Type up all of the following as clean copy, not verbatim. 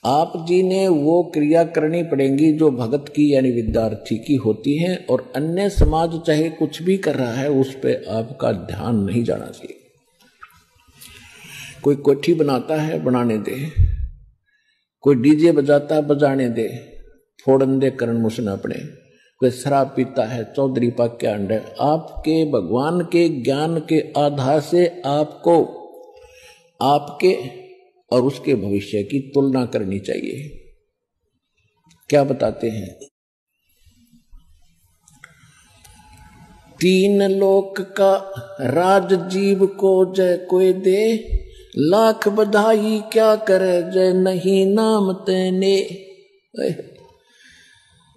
आप जी ने वो क्रिया करनी पड़ेगी जो भगत की यानी विद्यार्थी की होती है, और अन्य समाज चाहे कुछ भी कर रहा है उस पर आपका ध्यान नहीं जाना चाहिए। कोई कोठी बनाता है बनाने दे, कोई डीजे बजाता है बजाने दे, फोड़न दे करण मुसन अपने, कोई शराब पीता है चौधरी पाक के अंडे। आपके भगवान के ज्ञान के आधार से आपको आपके और उसके भविष्य की तुलना करनी चाहिए। क्या बताते हैं? तीन लोक का राज जीव को जय कोई दे, लाख बधाई क्या करे जय नहीं नाम तेने।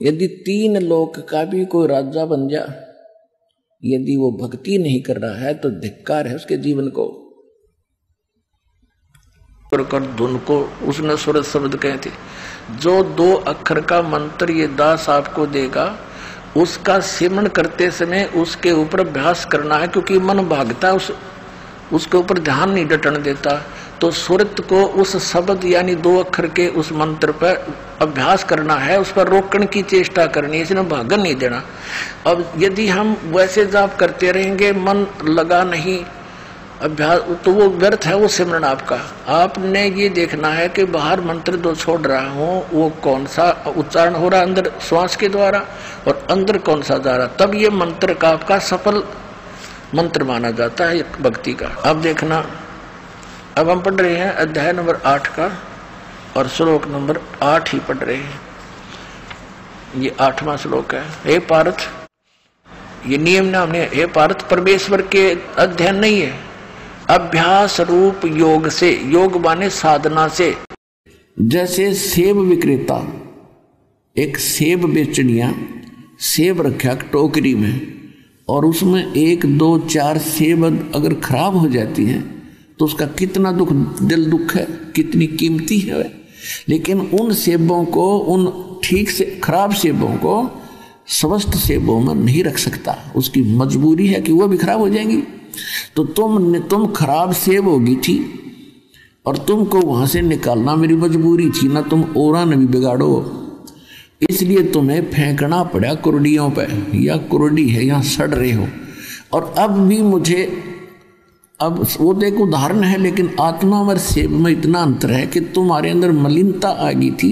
यदि तीन लोक का भी कोई राजा बन जा, यदि वो भक्ति नहीं कर रहा है तो धिक्कार है उसके जीवन को। कर धुन को उसने सूरज शब्द कहे थे, जो 2 अक्षर का मंत्र ये दास आपको देगा उसका सिमरण करते समय उसके ऊपर अभ्यास करना है, क्योंकि मन भागता है उसके ऊपर ध्यान नहीं डटने देता। तो सुरत को उस शब्द यानी 2 अक्षर के उस मंत्र पर अभ्यास करना है, उस पर रोकने की चेष्टा करनी है, इसने भागन नहीं देना। अब यदि हम वैसे जाप करते रहेंगे, मन लगा नहीं अभ्यास, तो वो व्यर्थ है वो सिमरन आपका। आपने ये देखना है कि बाहर मंत्र 2 छोड़ रहा हूं वो कौन सा उच्चारण हो रहा अंदर श्वास के द्वारा, और अंदर कौन सा जा रहा, तब ये मंत्र का आपका सफल मंत्र माना जाता है भक्ति का। अब देखना, अब हम पढ़ रहे हैं अध्याय नंबर 8 का और श्लोक नंबर 8 ही पढ़ रहे हैं। ये 8वां श्लोक है। हे पार्थ, ये नियम नाम ने, हे पार्थ परमेश्वर के अध्ययन नहीं है, अभ्यास रूप योग से, योग माने साधना से। जैसे सेब विक्रेता एक सेब बेचनिया सेब रखा टोकरी में, और उसमें 1 2 4 सेब अगर खराब हो जाती हैं तो उसका कितना दिल दुख है, कितनी कीमती है। लेकिन उन सेबों को, उन ठीक से खराब सेबों को स्वस्थ सेबों में नहीं रख सकता, उसकी मजबूरी है कि वो भी खराब हो जाएंगी। तो तुम खराब सेब होगी थी और तुमको वहां से निकालना मेरी मजबूरी थी ना, तुम औरा ने भी बिगाड़ो, इसलिए तुम्हें फेंकना पड़ा कुरडियों पे, या कुरडी है यहाँ सड़ रहे हो। और अब भी मुझे, अब वो तो एक उदाहरण है, लेकिन आत्मा और सेब में इतना अंतर है कि तुम्हारे अंदर मलिनता आ गई थी,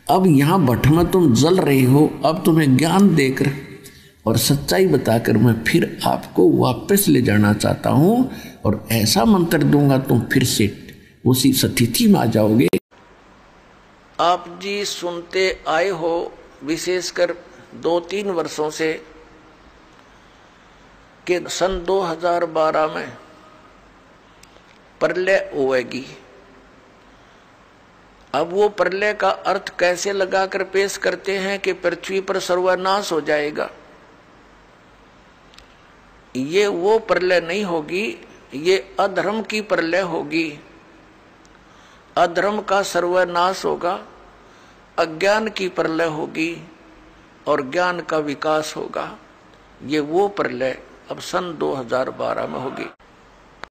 अब यहाँ भट्ट में तुम जल रहे हो। अब तुम्हें ज्ञान देकर और सच्चाई बताकर मैं फिर आपको वापस ले जाना चाहता हूँ, और ऐसा मंत्र दूंगा तुम फिर से उसी स्थिति में आ जाओगे। आप जी सुनते आए हो विशेषकर 2-3 वर्षों से कि सन 2012 में प्रलय होएगी। अब वो प्रलय का अर्थ कैसे लगाकर पेश करते हैं कि पृथ्वी पर सर्वनाश हो जाएगा। ये वो प्रलय नहीं होगी, ये अधर्म की प्रलय होगी। अधर्म का सर्वनाश होगा, अज्ञान की प्रलय होगी और ज्ञान का विकास होगा। ये वो प्रलय अब सन 2012 में होगी।